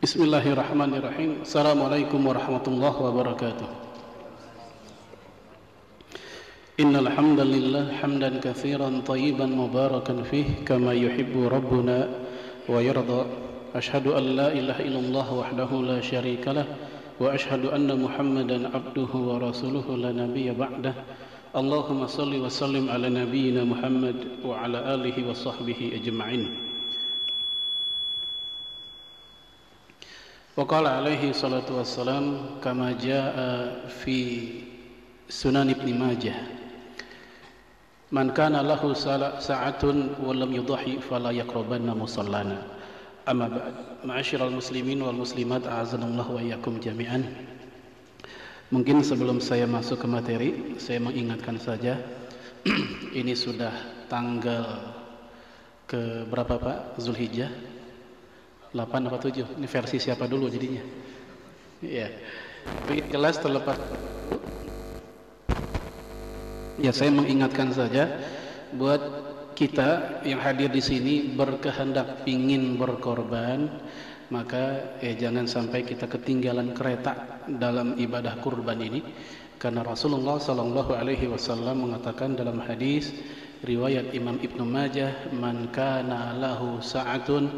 Bismillahirrahmanirrahim. Assalamualaikum warahmatullahi wabarakatuh. Innal hamdalillah hamdan katsiran thayyiban mubarakan fih kama yuhibbu rabbuna wa yarda. Ashhadu an la ilaha illallah wahdahu la syarika lah wa ashhadu anna Muhammadan abduhu wa rasuluhu la nabiyya ba'dah. Allahumma salli wa sallim ala nabiyyina Muhammad wa ala alihi wa sahbihi ajma'in. Waqala alaihi salatu wassalam kama jaa fi Sunan Ibn Majah, man kana lahu sa'atun wa lam yudhi fala yaqrabanna musallana. Amma ba'd, ma'asyiral muslimin wal muslimat, a'azanallahu wa iyyakum jami'an. Mungkin sebelum saya masuk ke materi, saya mengingatkan saja ini sudah tanggal ke berapa Pak Zulhijjah? 8 apa 7? Ini versi siapa dulu jadinya? Iya. Tapi jelas terlepas. Ya, saya mengingatkan saja buat kita yang hadir di sini berkehendak ingin berkorban, maka jangan sampai kita ketinggalan kereta dalam ibadah kurban ini, karena Rasulullah sallallahu alaihi wasallam mengatakan dalam hadis riwayat Imam Ibnu Majah, man kana lahu sa'atun,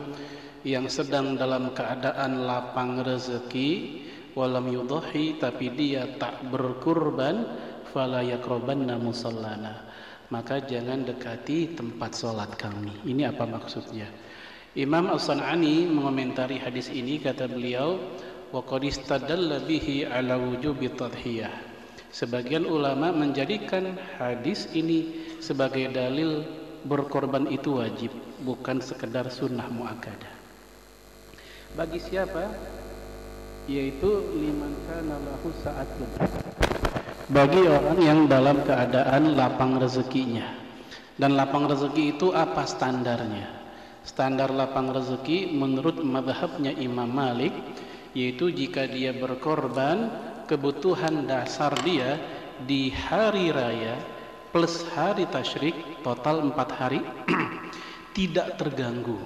yang sedang dalam keadaan lapang rezeki, walam yudhi, tapi dia tak berkurban, fala yaqrabanna musallana, maka jangan dekati tempat sholat kami. Ini apa maksudnya? Imam As-San'ani mengomentari hadis ini, kata beliau, wa qad istadalla bihi ala wujubi tadhiyah. Sebagian ulama menjadikan hadis ini sebagai dalil berkorban itu wajib, bukan sekedar sunnah muakkadah. Bagi siapa? Yaitu liman kana lahu sa'atun, bagi orang yang dalam keadaan lapang rezekinya. Dan lapang rezeki itu apa standarnya? Standar lapang rezeki menurut mazhabnya Imam Malik, yaitu jika dia berkorban, kebutuhan dasar dia di hari raya plus hari tasyrik, total 4 hari tidak terganggu.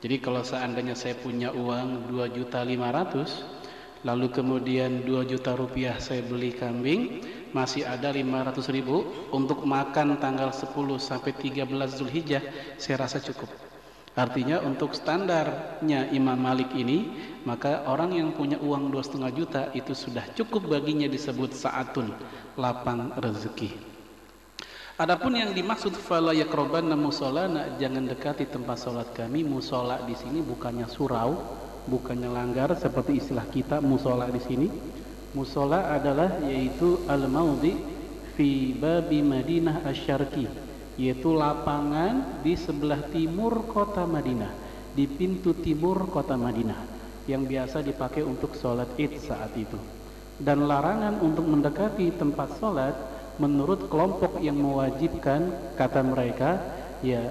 Jadi kalau seandainya saya punya uang 2.500.000, lalu kemudian 2 juta rupiah saya beli kambing, masih ada 500.000 untuk makan tanggal 10 sampai 13 Zulhijjah, saya rasa cukup. Artinya untuk standarnya Imam Malik ini, maka orang yang punya uang 2,5 juta itu sudah cukup baginya disebut sa'atun, lapang rezeki. Adapun yang dimaksud fala yaqrabanna musallana, jangan dekati tempat salat kami. Musola di sini bukannya surau, bukannya langgar seperti istilah kita musola di sini. Musola adalah yaitu al-maudhi fi babi Madinah asy-syarqi, yaitu lapangan di sebelah timur kota Madinah, di pintu timur kota Madinah, yang biasa dipakai untuk sholat Id saat itu. Dan larangan untuk mendekati tempat sholat menurut kelompok yang mewajibkan, kata mereka, ya,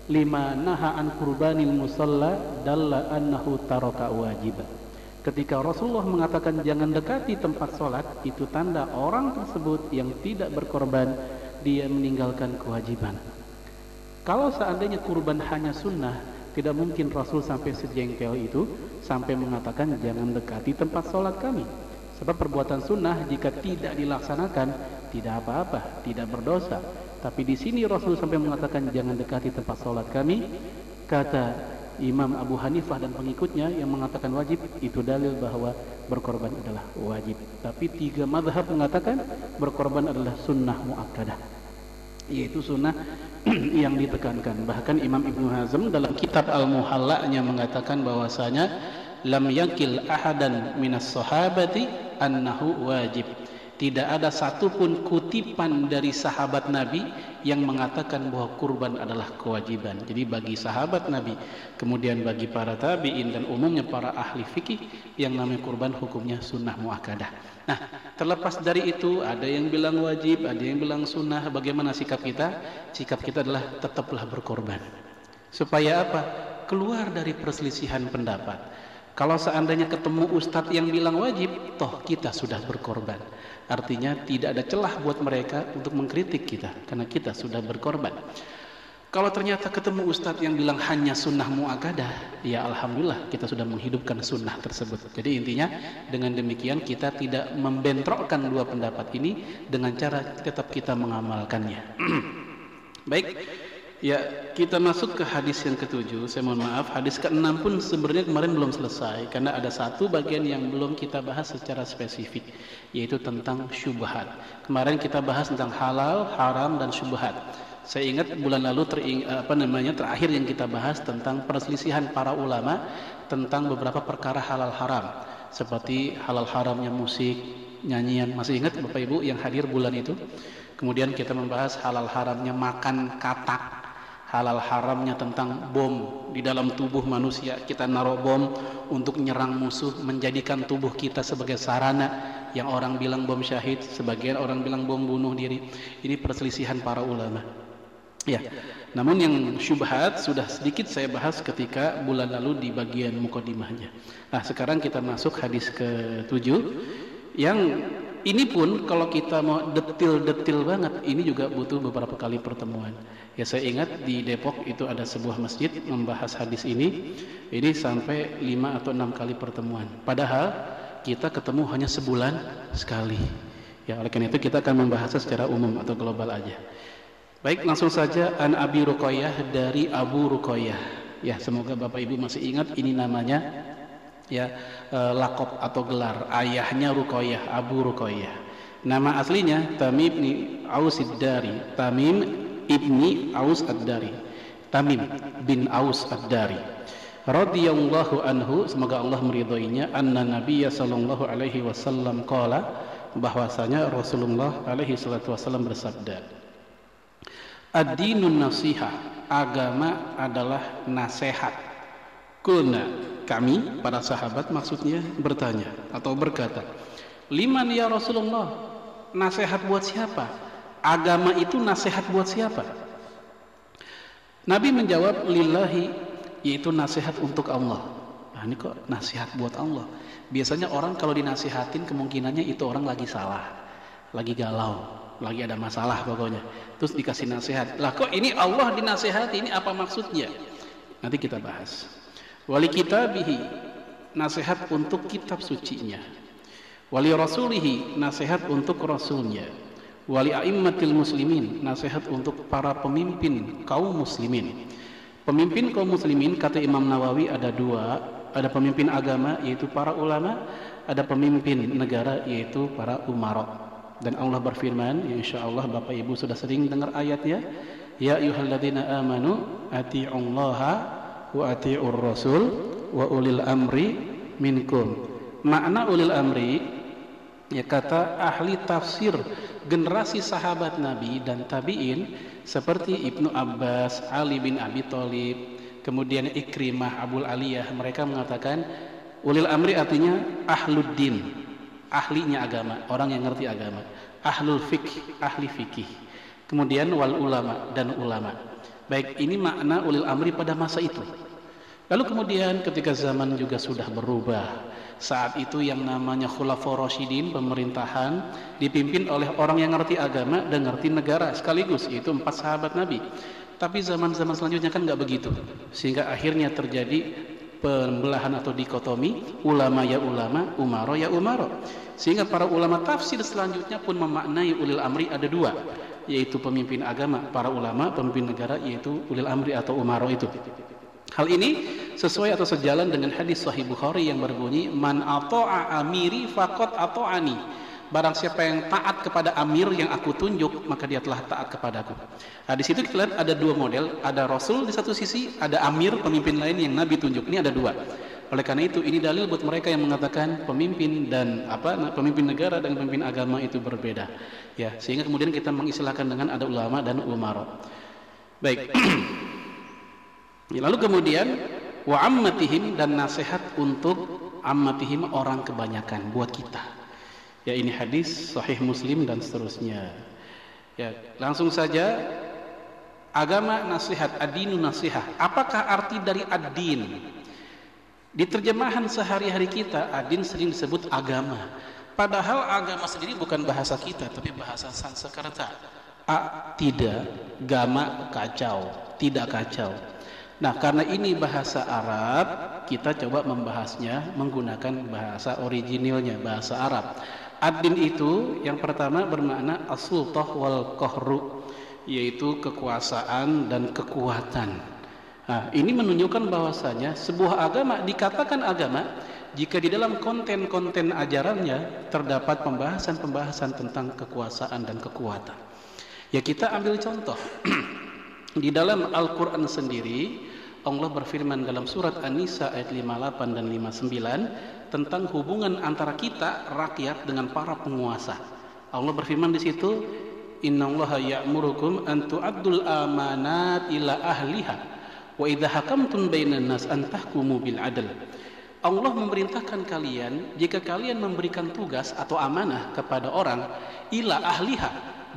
lima naha an kurbanil musalla dalla annahu taraka wajib. Ketika Rasulullah mengatakan jangan dekati tempat sholat, itu tanda orang tersebut yang tidak berkorban, dia meninggalkan kewajiban. Kalau seandainya kurban hanya sunnah, tidak mungkin Rasul sampai sejengkel itu, sampai mengatakan jangan dekati tempat sholat kami. Sebab perbuatan sunnah jika tidak dilaksanakan tidak apa-apa, tidak berdosa. Tapi di sini Rasul sampai mengatakan jangan dekati tempat sholat kami. Kata Imam Abu Hanifah dan pengikutnya yang mengatakan wajib, itu dalil bahwa berkorban adalah wajib. Tapi 3 mazhab mengatakan berkorban adalah sunnah muakkadah, yaitu sunnah yang ditekankan. Bahkan Imam Ibnu Hazm dalam kitab Al-Muhalla'nya mengatakan bahwasanya lam yakil ahadan minas sahabati annahu wajib. Tidak ada satupun kutipan dari sahabat Nabi yang mengatakan bahwa kurban adalah kewajiban. Jadi bagi sahabat Nabi, kemudian bagi para tabi'in dan umumnya para ahli fikih, yang namanya kurban hukumnya sunnah muakkadah. Nah, terlepas dari itu, ada yang bilang wajib, ada yang bilang sunnah. Bagaimana sikap kita? Sikap kita adalah tetaplah berkorban. Supaya apa? Keluar dari perselisihan pendapat. Kalau seandainya ketemu ustadz yang bilang wajib, toh kita sudah berkorban. Artinya tidak ada celah buat mereka untuk mengkritik kita, karena kita sudah berkorban. Kalau ternyata ketemu ustadz yang bilang hanya sunnah muakkadah, ya alhamdulillah kita sudah menghidupkan sunnah tersebut. Jadi intinya dengan demikian kita tidak membentrokkan dua pendapat ini dengan cara tetap kita mengamalkannya. Baik, ya kita masuk ke hadis yang ketujuh. Saya mohon maaf, hadis ke-6 pun sebenarnya kemarin belum selesai karena ada satu bagian yang belum kita bahas secara spesifik, yaitu tentang syubhat. Kemarin kita bahas tentang halal, haram dan syubhat. Saya ingat bulan lalu terakhir yang kita bahas tentang perselisihan para ulama tentang beberapa perkara halal haram, seperti halal haramnya musik, nyanyian. Masih ingat Bapak Ibu yang hadir bulan itu? Kemudian kita membahas halal haramnya makan katak, halal haramnya tentang bom di dalam tubuh manusia. Kita naruh bom untuk nyerang musuh, menjadikan tubuh kita sebagai sarana. Yang orang bilang bom syahid, sebagian orang bilang bom bunuh diri. Ini perselisihan para ulama. Ya, namun yang syubhat sudah sedikit saya bahas ketika bulan lalu di bagian mukadimahnya. Nah, sekarang kita masuk hadis ke-7 yang ini pun kalau kita mau detil-detil banget, ini juga butuh beberapa kali pertemuan. Ya, saya ingat di Depok itu ada sebuah masjid membahas hadis ini sampai 5 atau 6 kali pertemuan. Padahal kita ketemu hanya sebulan sekali. Ya, oleh karena itu kita akan membahasnya secara umum atau global aja. Baik, langsung saja an Abi Ruqayyah dari Abu Ruqayyah. Ya, semoga Bapak Ibu masih ingat ini namanya ya laqab atau gelar ayahnya Ruqayyah, Abu Ruqayyah. Nama aslinya Tamim bin Aus ad-Dari, Tamim ibni Aus ad-Dari, Tamim bin Aus ad-Dari. Radhiyallahu anhu, semoga Allah meridhoinya, anna Nabiyya sallallahu alaihi wasallam qala, bahwasanya Rasulullah alaihi salatu wasallam bersabda, ad-dinun nasihah, agama adalah nasihat. Kulna, kami para sahabat maksudnya bertanya atau berkata, liman ya Rasulullah, nasihat buat siapa? Agama itu nasihat buat siapa? Nabi menjawab, lillahi, yaitu nasihat untuk Allah. Nah, ini kok nasihat buat Allah? Biasanya orang kalau dinasihatin kemungkinannya itu orang lagi salah, lagi galau, lagi ada masalah pokoknya, terus dikasih nasihat. Lah kok ini Allah dinasihati, ini apa maksudnya? Nanti kita bahas. Wali kitabihi, nasihat untuk kitab sucinya. Wali rasulihi, nasihat untuk rasulnya. Wali a'immatil muslimin, nasihat untuk para pemimpin kaum muslimin. Pemimpin kaum muslimin kata Imam Nawawi ada dua, ada pemimpin agama yaitu para ulama, ada pemimpin negara yaitu para umara. Dan Allah berfirman, ya insyaallah Bapak Ibu sudah sering dengar ayatnya, ya ayyuhalladzina amanu atii'ullaha wa atii'ur rasul wa ulil amri minkum. Makna ulil amri, ya kata ahli tafsir generasi sahabat Nabi dan tabi'in seperti Ibnu Abbas, Ali bin Abi Thalib, kemudian Ikrimah, Abul Aliyah, mereka mengatakan ulil amri artinya ahluddin, ahlinya agama, orang yang ngerti agama. Ahlul fikih, ahli fikih. Kemudian wal ulama, dan ulama. Baik, ini makna ulil amri pada masa itu. Lalu kemudian ketika zaman juga sudah berubah, saat itu yang namanya Khulafaur Rasyidin, pemerintahan dipimpin oleh orang yang ngerti agama dan ngerti negara sekaligus, yaitu 4 sahabat Nabi. Tapi zaman-zaman selanjutnya kan nggak begitu, sehingga akhirnya terjadi pembelahan atau dikotomi, ulama ya ulama, umaro ya umaro. Sehingga para ulama tafsir selanjutnya pun memaknai ulil amri ada dua, yaitu pemimpin agama, para ulama, pemimpin negara, yaitu ulil amri atau umaro itu. Hal ini sesuai atau sejalan dengan hadis Sahih Bukhari yang berbunyi, man ata'a amiri faqad ata'ani. Barang siapa yang taat kepada amir yang aku tunjuk, maka dia telah taat kepadaku. Nah, di situ kita lihat ada dua model, ada Rasul di satu sisi, ada amir, pemimpin lain yang Nabi tunjuk. Ini ada dua. Oleh karena itu, ini dalil buat mereka yang mengatakan pemimpin dan pemimpin negara dan pemimpin agama itu berbeda. Ya, sehingga kemudian kita mengistilahkan dengan ada ulama dan umara. Baik. Lalu kemudian wa ammatihim, dan nasihat untuk ammatihim, orang kebanyakan, buat kita. Ya, ini hadis Sahih Muslim dan seterusnya. Ya, langsung saja, agama nasihat, ad-dinu nasihat. Apakah arti dari ad-din? Di terjemahan sehari-hari kita, ad-din sering disebut agama. Padahal agama sendiri bukan bahasa kita, tapi bahasa Sanskerta. tidak, gama kacau, tidak kacau. Nah, karena ini bahasa Arab, kita coba membahasnya menggunakan bahasa originalnya, bahasa Arab. Ad-din itu yang pertama bermakna as-sultah wal qahru, yaitu kekuasaan dan kekuatan. Nah, ini menunjukkan bahwasanya sebuah agama dikatakan agama jika di dalam konten-konten ajarannya terdapat pembahasan-pembahasan tentang kekuasaan dan kekuatan. Ya, kita ambil contoh. Di dalam Al-Quran sendiri, Allah berfirman dalam surat An-Nisa ayat 58 dan 59 tentang hubungan antara kita rakyat dengan para penguasa. Allah berfirman di situ, innallaha ya'murukum an tu'addul amanat ila ahliha wa idza hakamtum bainan nas an tahkumu bil adl. Allah memerintahkan kalian, jika kalian memberikan tugas atau amanah kepada orang, ila ahliha,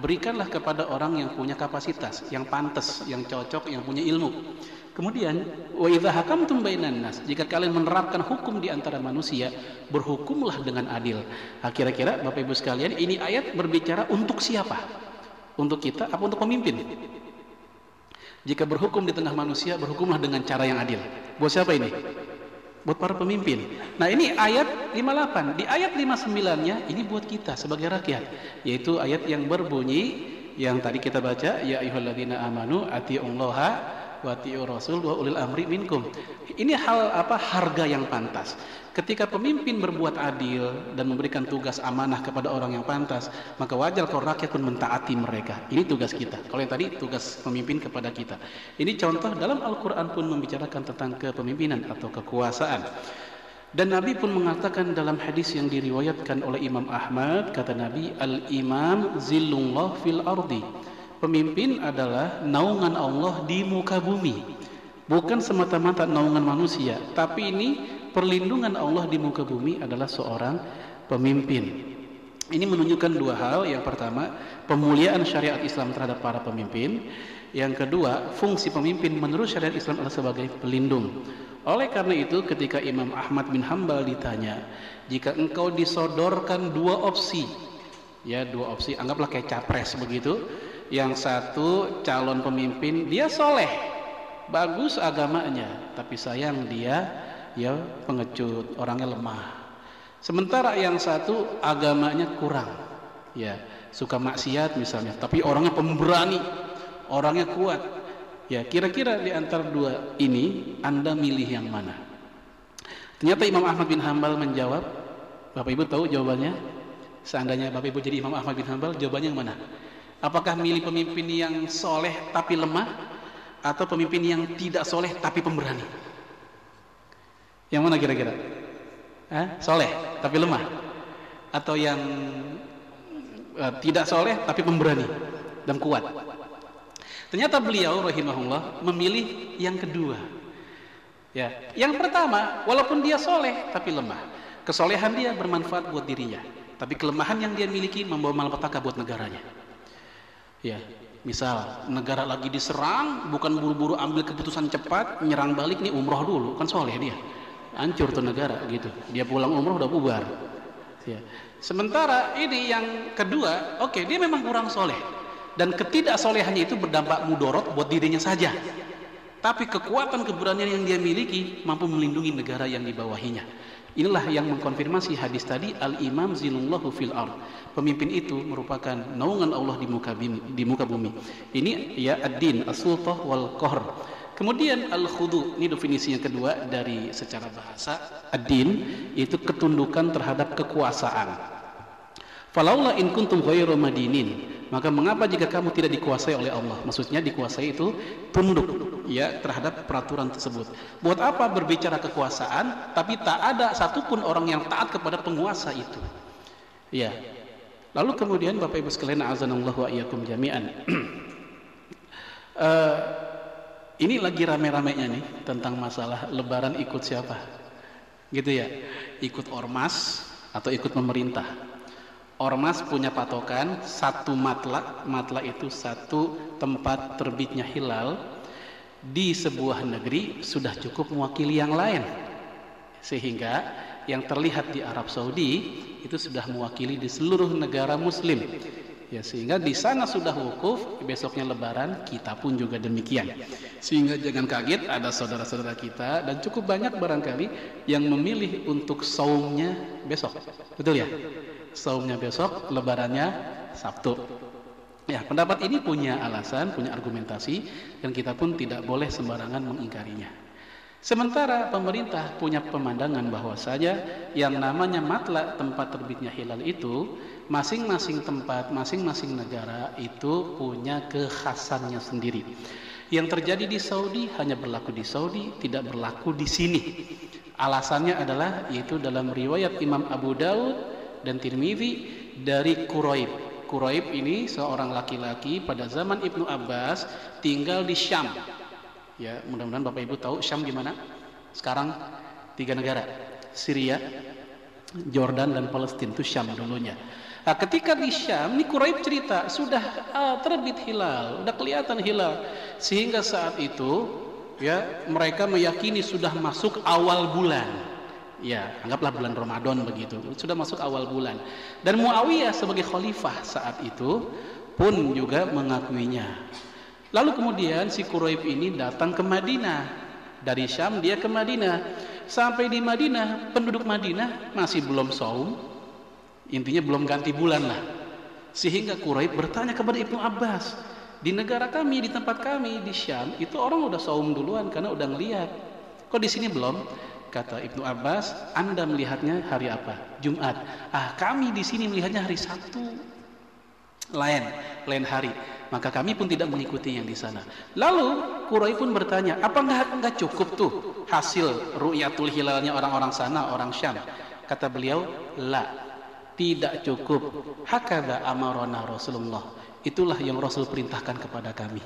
berikanlah kepada orang yang punya kapasitas, yang pantas, yang cocok, yang punya ilmu. Kemudian wa idza hakamtum bainan nas, jika kalian menerapkan hukum di antara manusia, berhukumlah dengan adil. Nah, kira-kira Bapak Ibu sekalian, ini ayat berbicara untuk siapa? Untuk kita apa untuk pemimpin? Jika berhukum di tengah manusia, berhukumlah dengan cara yang adil. Buat siapa ini? Buat para pemimpin. Nah, ini ayat 58. Di ayat 59-nya ini buat kita sebagai rakyat, yaitu ayat yang berbunyi yang tadi kita baca, ya ayyuhalladzina amanu atiullaha wa atiur rasul wa ulil amri minkum. Ini harga yang pantas. Ketika pemimpin berbuat adil dan memberikan tugas amanah kepada orang yang pantas, maka wajar kalau rakyat pun mentaati mereka. Ini tugas kita. Kalau yang tadi tugas pemimpin kepada kita. Ini contoh dalam Al-Quran pun membicarakan tentang kepemimpinan atau kekuasaan. Dan Nabi pun mengatakan dalam hadis yang diriwayatkan oleh Imam Ahmad, kata Nabi, al-imam zillullah fil ardi. Pemimpin adalah naungan Allah di muka bumi. Bukan semata-mata naungan manusia, tapi ini perlindungan Allah di muka bumi adalah seorang pemimpin. Ini menunjukkan dua hal. Yang pertama, pemuliaan syariat Islam terhadap para pemimpin. Yang kedua, fungsi pemimpin menurut syariat Islam adalah sebagai pelindung. Oleh karena itu, ketika Imam Ahmad bin Hambal ditanya, jika engkau disodorkan dua opsi, ya dua opsi, anggaplah kayak capres begitu. Yang satu calon pemimpin, dia soleh, bagus agamanya, tapi sayang dia ya pengecut, orangnya lemah. Sementara yang satu agamanya kurang, ya suka maksiat misalnya, tapi orangnya pemberani, orangnya kuat. Ya, kira-kira di antara dua ini Anda milih yang mana? Ternyata Imam Ahmad bin Hambal menjawab. Bapak Ibu tahu jawabannya? Seandainya Bapak Ibu jadi Imam Ahmad bin Hambal, jawabannya yang mana? Apakah milih pemimpin yang soleh tapi lemah, atau pemimpin yang tidak soleh tapi pemberani? Yang mana kira-kira? Soleh tapi lemah, atau yang tidak soleh tapi pemberani dan kuat? Ternyata beliau rahimahullah memilih yang kedua. Ya, yang pertama, walaupun dia soleh tapi lemah, kesolehan dia bermanfaat buat dirinya, tapi kelemahan yang dia miliki membawa malapetaka buat negaranya. Ya, misal negara lagi diserang, bukan buru-buru ambil keputusan cepat, nyerang balik nih, umroh dulu, kan soleh dia, hancur tuh negara gitu. Dia pulang umroh udah bubar. Ya. Sementara ini yang kedua, oke, dia memang kurang soleh, dan ketidaksolehannya itu berdampak mudorot buat dirinya saja. Tapi kekuatan keberanian yang dia miliki mampu melindungi negara yang dibawahinya. Inilah yang mengkonfirmasi hadis tadi, al-imam zilullahu fil ard. Pemimpin itu merupakan naungan Allah di muka bumi. Ini ya ad-din, as-sultah wal qahr. Kemudian al-khudu, ini definisi yang kedua dari secara bahasa. Ad-din itu ketundukan terhadap kekuasaan. Falaula in kuntum ghairu madinin, maka mengapa jika kamu tidak dikuasai oleh Allah? Maksudnya dikuasai itu tunduk ya terhadap peraturan tersebut. Buat apa berbicara kekuasaan tapi tak ada satupun orang yang taat kepada penguasa itu? Ya. Lalu kemudian Bapak Ibu sekalian, azanallahu wa iyyakum jami'an. Ini lagi rame-ramenya nih tentang masalah lebaran ikut siapa? Gitu ya. Ikut ormas atau ikut pemerintah. Ormas punya patokan satu matla itu satu tempat terbitnya hilal di sebuah negeri sudah cukup mewakili yang lain, sehingga yang terlihat di Arab Saudi itu sudah mewakili di seluruh negara muslim. Ya, sehingga di sana sudah wukuf, besoknya lebaran, kita pun juga demikian. Sehingga jangan kaget ada saudara-saudara kita dan cukup banyak barangkali yang memilih untuk saumnya besok. Betul ya? Saumnya besok, lebarannya Sabtu. Ya, pendapat ini punya alasan, punya argumentasi, dan kita pun tidak boleh sembarangan mengingkarinya. Sementara pemerintah punya pemandangan bahwa saja yang namanya matla tempat terbitnya hilal itu, masing-masing tempat, masing-masing negara itu punya kekhasannya sendiri. Yang terjadi di Saudi hanya berlaku di Saudi, tidak berlaku di sini. Alasannya adalah yaitu dalam riwayat Imam Abu Daud dan Tirmidzi dari Quraib. Quraib ini seorang laki-laki pada zaman Ibnu Abbas tinggal di Syam. Ya, mudah-mudahan Bapak Ibu tahu Syam di mana? Sekarang 3 negara, Syria, Jordan dan Palestina, itu Syam dulunya. Nah, ketika di Syam, ini Quraib cerita sudah terbit hilal, udah kelihatan hilal, sehingga saat itu ya mereka meyakini sudah masuk awal bulan. Ya, anggaplah bulan Ramadan begitu, sudah masuk awal bulan. Dan Muawiyah sebagai khalifah saat itu pun juga mengakuinya. Lalu kemudian si Quraib ini datang ke Madinah. Dari Syam dia ke Madinah. Sampai di Madinah, penduduk Madinah masih belum saum. Intinya belum ganti bulan lah. Sehingga Quraib bertanya kepada Ibnu Abbas, di negara kami, di tempat kami di Syam, itu orang udah saum duluan karena udah ngelihat. Kok di sini belum? Kata Ibnu Abbas, Anda melihatnya hari apa? Jumat. Kami di sini melihatnya hari Sabtu. Lain hari. Maka kami pun tidak mengikuti yang di sana. Lalu Quraib pun bertanya, apa enggak cukup tuh hasil ru'yatul hilalnya orang-orang sana, orang Syam? Kata beliau, la, tidak cukup. Hakadha amarona Rasulullah. Itulah yang Rasul perintahkan kepada kami.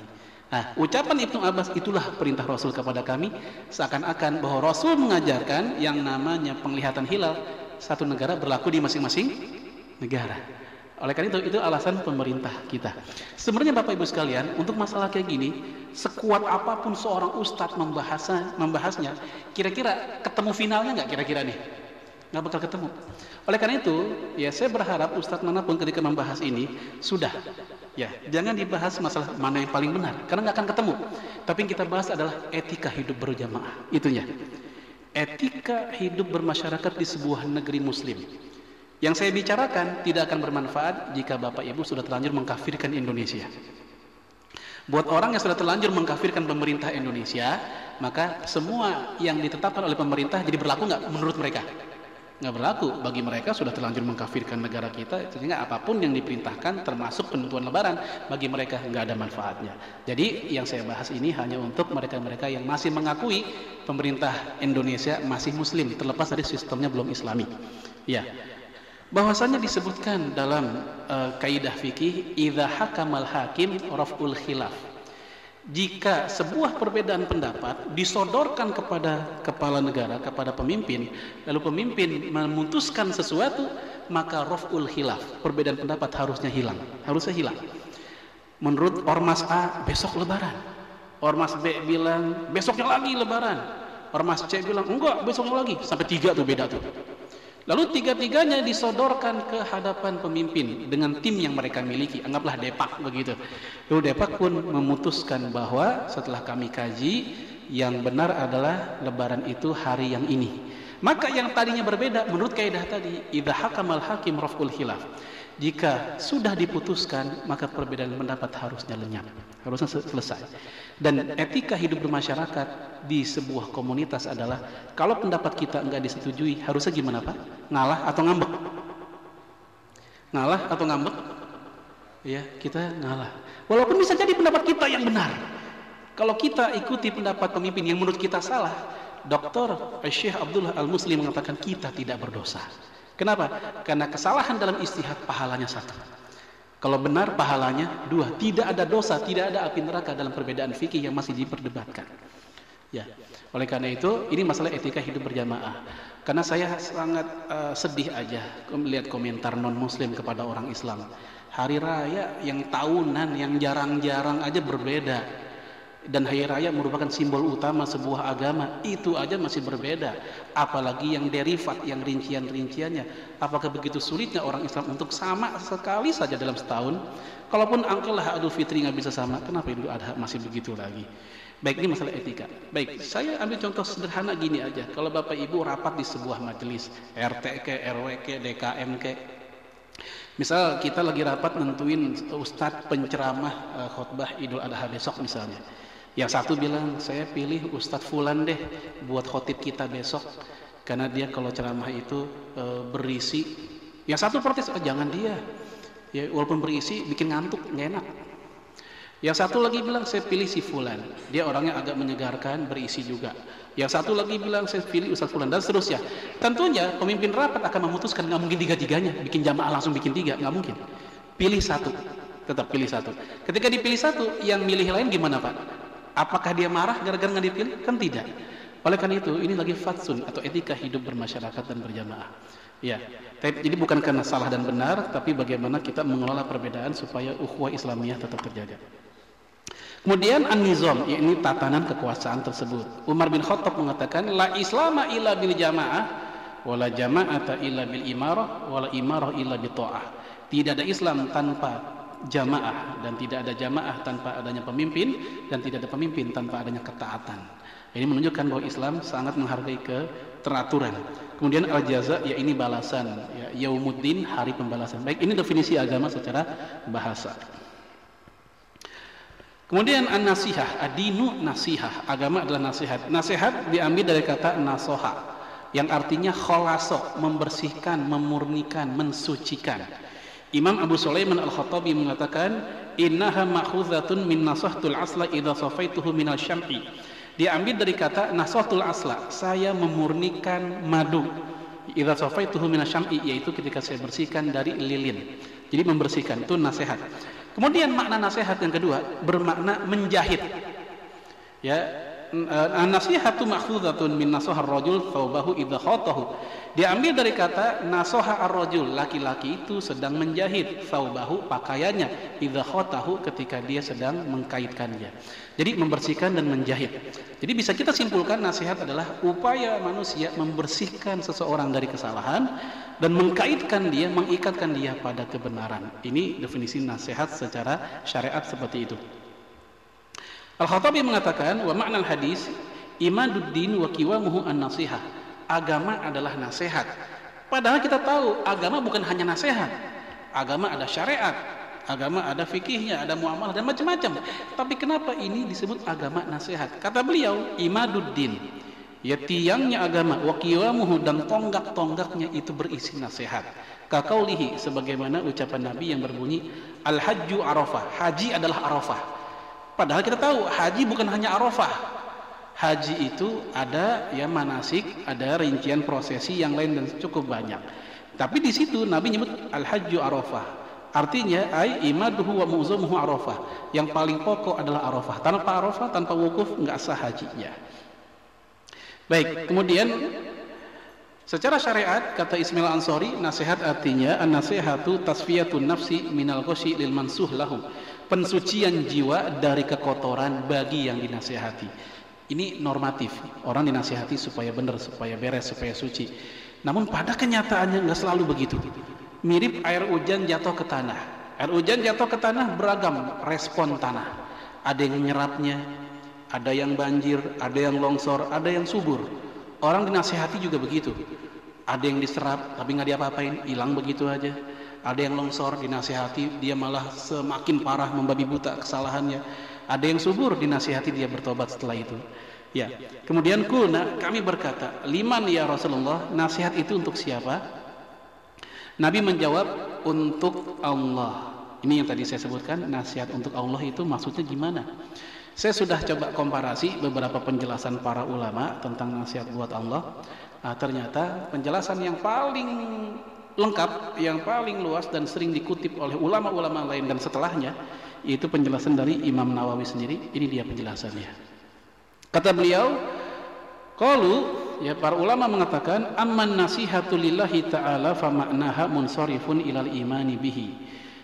Nah, ucapan Ibnu Abbas itulah perintah Rasul kepada kami, seakan-akan bahwa Rasul mengajarkan yang namanya penglihatan hilal satu negara berlaku di masing-masing negara. Oleh karena itu alasan pemerintah kita. Sebenarnya Bapak Ibu sekalian, untuk masalah kayak gini, sekuat apapun seorang ustadz membahasnya, kira-kira ketemu finalnya nggak kira-kira nih? Nggak bakal ketemu. Oleh karena itu, ya saya berharap ustadz manapun ketika membahas ini, sudah, ya jangan dibahas masalah mana yang paling benar, karena nggak akan ketemu. Tapi yang kita bahas adalah etika hidup berjamaah, itunya. Etika hidup bermasyarakat di sebuah negeri muslim. Yang saya bicarakan tidak akan bermanfaat jika Bapak Ibu sudah terlanjur mengkafirkan Indonesia. Buat orang yang sudah terlanjur mengkafirkan pemerintah Indonesia, maka semua yang ditetapkan oleh pemerintah jadi berlaku nggak menurut mereka? Nggak berlaku. Bagi mereka sudah terlanjur mengkafirkan negara kita, sehingga apapun yang diperintahkan termasuk penentuan lebaran, bagi mereka nggak ada manfaatnya. Jadi yang saya bahas ini hanya untuk mereka-mereka yang masih mengakui pemerintah Indonesia masih muslim, terlepas dari sistemnya belum islami. Ya. Bahwasanya disebutkan dalam kaidah fikih, idza hakamal hakim raf'ul khilaf. Jika sebuah perbedaan pendapat disodorkan kepada kepala negara, kepada pemimpin, lalu pemimpin memutuskan sesuatu, maka raf'ul khilaf, perbedaan pendapat harusnya hilang. Menurut Ormas A, besok lebaran. Ormas B bilang besoknya lagi lebaran. Ormas C bilang enggak, besoknya lagi. Sampai 3 tuh beda tuh. Lalu tiga-tiganya disodorkan ke hadapan pemimpin dengan tim yang mereka miliki, anggaplah Depak begitu. Lalu Depak pun memutuskan bahwa setelah kami kaji, yang benar adalah lebaran itu hari yang ini. Maka yang tadinya berbeda menurut kaidah tadi, idza hakamal hakim raf'ul khilaf. Jika sudah diputuskan, maka perbedaan pendapat harusnya lenyap, harusnya selesai. Dan etika hidup bermasyarakat di sebuah komunitas adalah, kalau pendapat kita enggak disetujui, harusnya gimana Pak? Ngalah atau ngambek? Ngalah atau ngambek? Ya, kita ngalah. Walaupun bisa jadi pendapat kita yang benar. Kalau kita ikuti pendapat pemimpin yang menurut kita salah, Dr. Syekh Abdullah Al-Muslim mengatakan kita tidak berdosa. Kenapa? Karena kesalahan dalam istihad pahalanya 1. Kalau benar pahalanya 2. Tidak ada dosa, tidak ada api neraka dalam perbedaan fikih yang masih diperdebatkan. Ya. Oleh karena itu, ini masalah etika hidup berjamaah. Karena saya sangat sedih aja melihat komentar non-muslim kepada orang Islam. Hari raya yang tahunan, yang jarang-jarang aja berbeda. dan hari raya merupakan simbol utama sebuah agama, itu aja masih berbeda, apalagi yang derivat, yang rincian-rinciannya. Apakah begitu sulitnya orang Islam untuk sama sekali saja dalam setahun? Kalaupun angkellah Idul Fitri nggak bisa sama, kenapa Idul Adha masih begitu lagi? Baik, ini masalah etika. Baik, saya ambil contoh sederhana gini aja. Kalau Bapak Ibu rapat di sebuah majelis, RT ke, RW ke, DKM ke, misal kita lagi rapat nentuin ustadz penceramah khutbah Idul Adha besok misalnya. Yang satu bilang, saya pilih Ustadz Fulan deh buat khotib kita besok, karena dia kalau ceramah itu berisi. Yang satu protes, oh, jangan dia, ya walaupun berisi bikin ngantuk, nggak enak. Yang satu lagi bilang, saya pilih si Fulan, dia orangnya agak menyegarkan, berisi juga. Yang satu lagi bilang, saya pilih Ustadz Fulan, dan seterusnya. Tentunya pemimpin rapat akan memutuskan, nggak mungkin tiga-tiganya, bikin jamaah langsung bikin tiga, nggak mungkin. Pilih satu, tetap pilih satu. Ketika dipilih satu, yang milih lain gimana Pak? Apakah dia marah gara-gara nggak dipilih? Kan tidak. Oleh karena itu, ini lagi fatsun atau etika hidup bermasyarakat dan berjamaah. Ya, jadi bukan karena salah dan benar, tapi bagaimana kita mengelola perbedaan supaya ukhuwah Islamiyah tetap terjaga. Kemudian an-nizam, yakni tatanan kekuasaan tersebut. Umar bin Khattab mengatakan, la islama illa bil jamaah, wala jama'ata illa bil imarah, wala imarah illa bi ta'ah. Tidak ada Islam tanpa jamaah, dan tidak ada jamaah tanpa adanya pemimpin, dan tidak ada pemimpin tanpa adanya ketaatan. Ini menunjukkan bahwa Islam sangat menghargai keteraturan. Kemudian al-jaza, ya ini balasan, ya yaumuddin, hari pembalasan. Baik, ini definisi agama secara bahasa. Kemudian an-nasihah, ad-dinu nasihah, agama adalah nasihat. Nasihat diambil dari kata nasoha, yang artinya kholaso, membersihkan, memurnikan, mensucikan. Imam Abu Sulaiman Al-Khattabi mengatakan, innaha ma'khuzatun min nasahtul asla idza safaituhu minal syam'i. Diambil dari kata nasahtul asla, saya memurnikan madu. Idza safaituhu minal syam'i, yaitu ketika saya bersihkan dari lilin. Jadi membersihkan, itu nasihat. Kemudian makna nasihat yang kedua bermakna menjahit. Ya, an-nasihatu ma'khuzatun min nasahar rajul thawbahu idza khatahu. Diambil dari kata nasoha ar-rajul, laki-laki itu sedang menjahit thawbahu, pakaiannya, idza khatahu, ketika dia sedang mengkaitkannya. Jadi membersihkan dan menjahit. Jadi bisa kita simpulkan nasihat adalah upaya manusia membersihkan seseorang dari kesalahan dan mengkaitkan dia, mengikatkan dia pada kebenaran. Ini definisi nasihat secara syariat seperti itu. Al-Khattabi mengatakan, wa ma'nal hadis imaduddin wa qiwamuhu an-nasihah. Agama adalah nasihat. Padahal kita tahu agama bukan hanya nasihat. Agama ada syariat, agama ada fikihnya, ada muamalah dan macam-macam. Tapi kenapa ini disebut agama nasihat? Kata beliau, imaduddin, ya tiangnya agama, wa qiwamuhu, dan tonggak-tonggaknya itu berisi nasihat. Kakaulihi, sebagaimana ucapan Nabi yang berbunyi, al-hajju arafah, haji adalah arafah. Padahal kita tahu haji bukan hanya arafah. Haji itu ada ya manasik, ada rincian prosesi yang lain dan cukup banyak. Tapi di situ Nabi nyebut al-hajju arafah. Artinya ai imaduhu wa mu'zamuhu arafah. Yang paling pokok adalah arafah. Tanpa arafah, tanpa wukuf enggak sah hajinya. Baik, kemudian secara syariat kata Ismail Ansori, nasihat artinya an-nasihatu tasfiyatun nafsi minal ghashi lil mansuh lahu. Pensucian jiwa dari kekotoran bagi yang dinasihati. Ini normatif, orang dinasihati supaya benar, supaya beres, supaya suci. Namun pada kenyataannya nggak selalu begitu. Mirip air hujan jatuh ke tanah. Air hujan jatuh ke tanah beragam respon tanah. Ada yang menyerapnya, ada yang banjir, ada yang longsor, ada yang subur. Orang dinasihati juga begitu. Ada yang diserap tapi nggak diapa-apain, hilang begitu aja. Ada yang longsor, dinasihati, dia malah semakin parah, membabi buta kesalahannya. Ada yang subur, dinasihati, dia bertobat setelah itu. Ya. Kemudian kami berkata, liman ya Rasulullah, nasihat itu untuk siapa? Nabi menjawab, untuk Allah. Ini yang tadi saya sebutkan, nasihat untuk Allah itu maksudnya gimana? Saya sudah coba komparasi beberapa penjelasan para ulama tentang nasihat buat Allah. Ternyata penjelasan yang paling lengkap, yang paling luas dan sering dikutip oleh ulama-ulama lain dan setelahnya, itu penjelasan dari Imam Nawawi sendiri. Ini dia penjelasannya. Kata beliau, qalu, ya para ulama mengatakan, amman nasihatu lillahi ta'ala fa ma'naha munsharifun ilal imani bihi.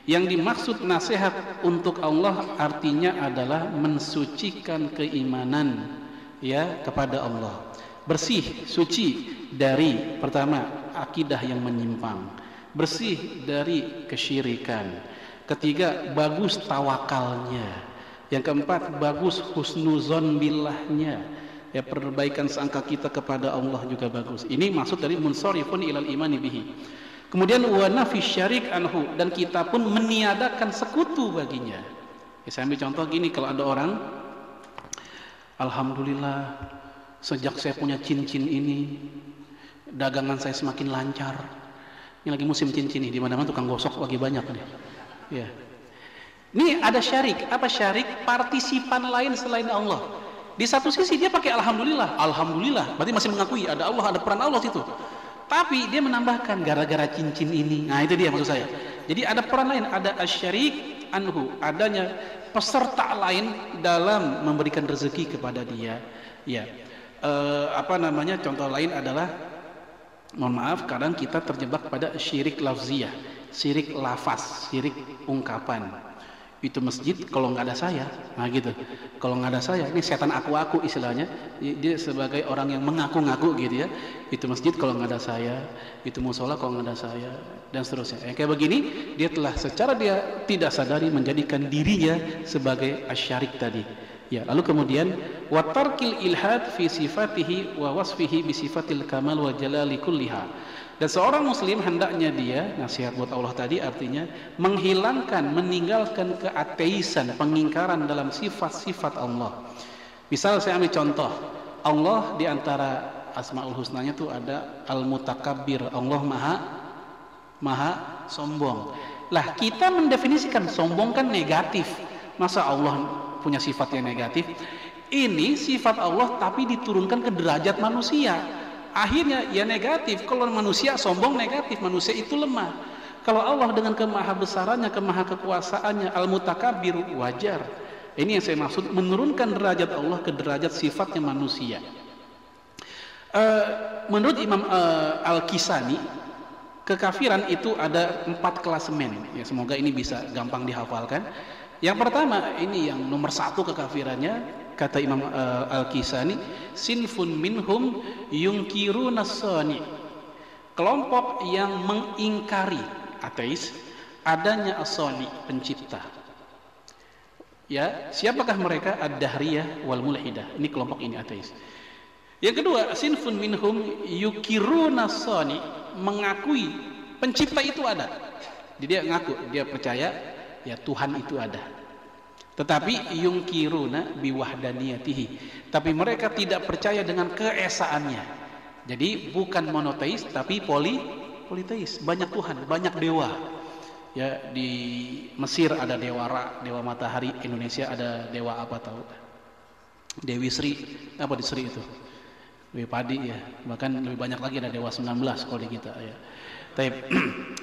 Yang dimaksud nasihat untuk Allah artinya adalah mensucikan keimanan ya kepada Allah. Bersih, suci dari pertama akidah yang menyimpang, bersih dari kesyirikan. Ketiga, bagus tawakalnya. Yang keempat, bagus husnuzon billahnya. Ya, perbaikan sangka kita kepada Allah juga bagus. Ini maksud dari munsharifun ilal imani bihi. Kemudian wa nafi syarik anhu, dan kita pun meniadakan sekutu baginya. Ya, saya ambil contoh gini, kalau ada orang, alhamdulillah sejak saya punya cincin ini dagangan saya semakin lancar. Ini lagi musim cincin nih, di mana-mana tukang gosok lagi banyak nih. Ya. Ini ada syarik. Apa syarik? Partisipan lain selain Allah. Di satu sisi dia pakai alhamdulillah, alhamdulillah, berarti masih mengakui ada Allah, ada peran Allah situ. Tapi dia menambahkan gara-gara cincin ini. Nah, itu dia maksud saya. Jadi ada peran lain, ada asyarik anhu, adanya peserta lain dalam memberikan rezeki kepada dia. Ya. Contoh lain adalah, mohon maaf, kadang kita terjebak pada syirik lafziyah, syirik lafaz, syirik ungkapan. Itu masjid kalau nggak ada saya, nah gitu. Kalau nggak ada saya, ini setan aku istilahnya. Dia sebagai orang yang mengaku-ngaku gitu ya. Itu masjid kalau nggak ada saya, itu musola kalau nggak ada saya, dan seterusnya. Kayak begini, dia telah secara dia tidak sadari menjadikan dirinya sebagai asyarik tadi. Ya, lalu kemudian wa tarkil ilhad fi sifatihi wa wasfihi bi sifatil kamal wa jalali kulliha. Dan seorang muslim hendaknya dia, nasihat buat Allah tadi artinya menghilangkan, meninggalkan keateisan, pengingkaran dalam sifat-sifat Allah. Misal saya ambil contoh, Allah di antara Asmaul Husnanya itu ada Al-Mutakabbir, Allah maha sombong. Lah, kita mendefinisikan sombong kan negatif. Masa Allah punya sifat yang negatif? Ini sifat Allah tapi diturunkan ke derajat manusia. Akhirnya ya negatif. Kalau manusia sombong negatif, manusia itu lemah. Kalau Allah dengan kemahabesarannya, kemahakekuasaannya, Al-Mutakabbir, wajar. Ini yang saya maksud, menurunkan derajat Allah ke derajat sifatnya manusia. Menurut Imam Al-Kisani, kekafiran itu ada 4 klasemen. Ya, semoga ini bisa gampang dihafalkan. Yang pertama, ini yang nomor 1 kekafirannya, kata Imam Al-Kisani, sinfun minhum yunkiruna as-sani, kelompok yang mengingkari, ateis, adanya as-sani, pencipta. Ya, siapakah mereka? Ad-dahriyah wal mulhidah. Ini kelompok ini ateis. Yang kedua, sinfun minhum yukiruna as-sani, mengakui pencipta itu ada. Jadi dia ngaku, dia percaya ya Tuhan itu ada. Tetapi yungkiruna biwahdaniyatihi, tapi mereka tidak percaya dengan keesaannya. Jadi bukan monoteis tapi politeis, banyak Tuhan, banyak dewa. Ya, di Mesir ada dewa Ra, dewa matahari. Indonesia ada dewa apa tahu? Dewi Sri, apa di Sri itu? Dewi Padi ya. Bahkan lebih banyak lagi, ada dewa 19 kalau di kita ya. Tapi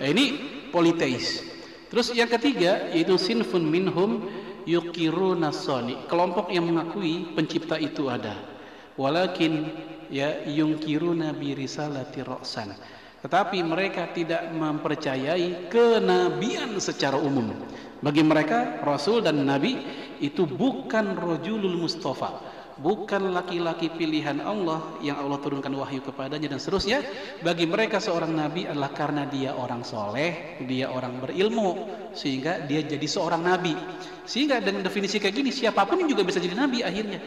ini politeis. Terus yang ketiga yaitu sinfun minhum yukiruna as-sani, kelompok yang mengakui pencipta itu ada. Walakin ya yungkiruna bi risalati ra'san, tetapi mereka tidak mempercayai kenabian secara umum. Bagi mereka rasul dan nabi itu bukan rajulul mustafa, bukan laki-laki pilihan Allah yang Allah turunkan wahyu kepadanya dan seterusnya. Bagi mereka seorang nabi adalah karena dia orang soleh, dia orang berilmu, sehingga dia jadi seorang nabi. Sehingga dengan definisi kayak gini, siapapun yang juga bisa jadi nabi akhirnya.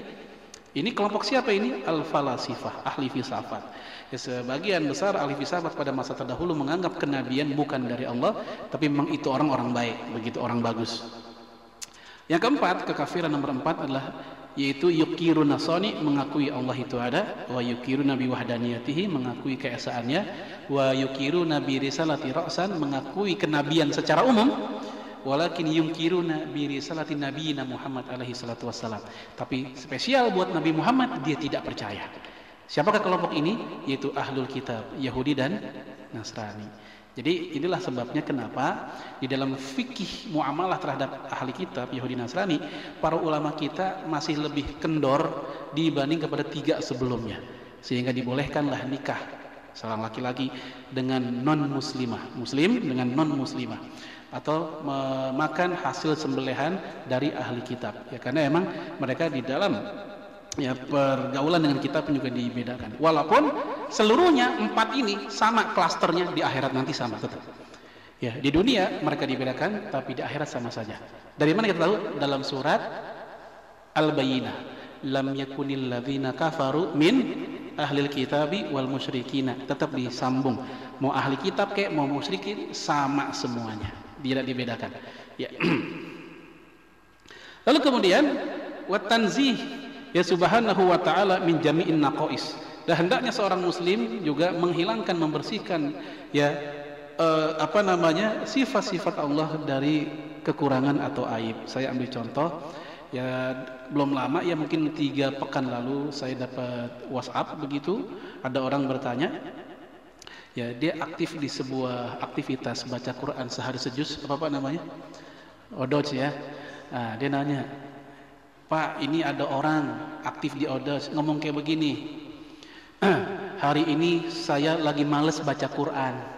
Ini kelompok siapa ini? Al-falasifah, ahli filsafat. Ya, sebagian besar ahli filsafat pada masa terdahulu menganggap kenabian bukan dari Allah, tapi memang itu orang-orang baik, begitu orang bagus. Yang keempat, kekafiran nomor 4 adalah yaitu yukiruna as-sani, mengakui Allah itu ada, wa yukiruna biwahdaniyatihi, mengakui keesaannya, wa yukiruna bi risalati ra'san, mengakui kenabian secara umum, walakin yungkiruna bi risalati nabiyina Muhammad alaihi salatu wassalam, tapi spesial buat Nabi Muhammad dia tidak percaya. Siapakah kelompok ini? Yaitu ahlul kitab, Yahudi dan Nasrani. Jadi inilah sebabnya kenapa di dalam fikih muamalah terhadap ahli kitab Yahudi Nasrani, para ulama kita masih lebih kendor dibanding kepada 3 sebelumnya, sehingga dibolehkanlah nikah seorang laki-laki dengan non muslimah, muslim dengan non muslimah. atau memakan hasil sembelihan dari ahli kitab. Ya, karena emang mereka di dalam ya pergaulan dengan kitab juga dibedakan. Walaupun seluruhnya 4 ini sama klasternya, di akhirat nanti sama tetap. Ya, di dunia mereka dibedakan, tapi di akhirat sama saja. Dari mana kita tahu? Dalam surat Al-Bayyinah, lam yakunil ladzina kafaru min ahlil kitabi wal musyrikina. Tetap disambung, mau ahli kitab kayak mau musyrikin sama semuanya, tidak dibedakan. Ya. Lalu kemudian wa tanzih ya subhanahu wa ta'ala min jami'in naqais. Dan hendaknya seorang muslim juga menghilangkan, membersihkan ya sifat-sifat Allah dari kekurangan atau aib. Saya ambil contoh ya, belum lama ya, mungkin 3 pekan lalu saya dapat WhatsApp begitu, ada orang bertanya ya, dia aktif di sebuah aktivitas baca Quran sehari sejuz, apa namanya, Odoj ya. Nah, dia nanya, Pak, ini ada orang aktif di Odoj ngomong kayak begini, hari ini saya lagi males baca Quran.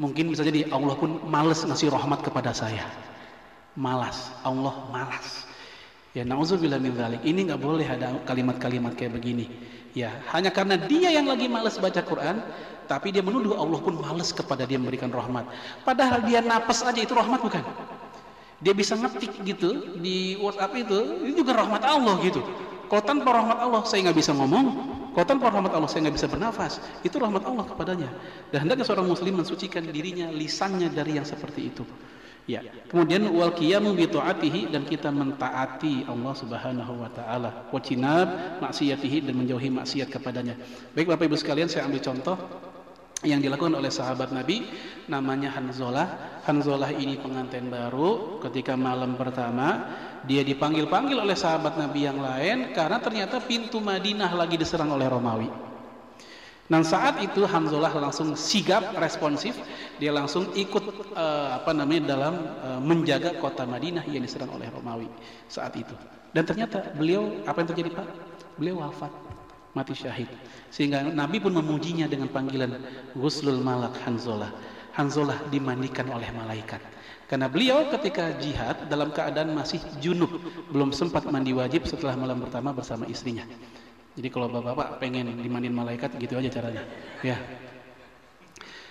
Mungkin bisa jadi Allah pun malas ngasih rahmat kepada saya. Malas, Allah malas. Ya, na'udzubillah min dzalik. Ini nggak boleh ada kalimat-kalimat kayak begini. Ya, hanya karena dia yang lagi malas baca Quran, tapi dia menuduh Allah pun malas kepada dia memberikan rahmat. Padahal dia napas aja itu rahmat bukan? Dia bisa ngetik gitu di WhatsApp itu juga rahmat Allah gitu. Kalau tanpa rahmat Allah saya nggak bisa ngomong. Kalau tanpa rahmat Allah saya nggak bisa bernafas, itu rahmat Allah kepadanya. Dan hendaknya seorang muslim mensucikan dirinya, lisannya dari yang seperti itu. Ya. Kemudian wal qiyamu bi ta'atihi, dan kita mentaati Allah Subhanahu wa taala, wa jinab maksiyatihi, dan menjauhi maksiat kepadanya. Baik Bapak Ibu sekalian, saya ambil contoh yang dilakukan oleh sahabat Nabi, namanya Hanzalah. Hanzalah ini pengantin baru. Ketika malam pertama dia dipanggil-panggil oleh sahabat Nabi yang lain karena ternyata pintu Madinah lagi diserang oleh Romawi. Dan saat itu Hanzalah langsung sigap, responsif, dia langsung ikut dalam menjaga kota Madinah yang diserang oleh Romawi saat itu. Dan ternyata beliau, apa yang terjadi Pak? Beliau wafat, mati syahid. Sehingga Nabi pun memujinya dengan panggilan Ghuslul Malak Hanzalah. Hanzalah dimandikan oleh malaikat. Karena beliau ketika jihad dalam keadaan masih junub, belum sempat mandi wajib setelah malam pertama bersama istrinya. Jadi kalau bapak-bapak pengen dimandiin malaikat, gitu aja caranya. Ya.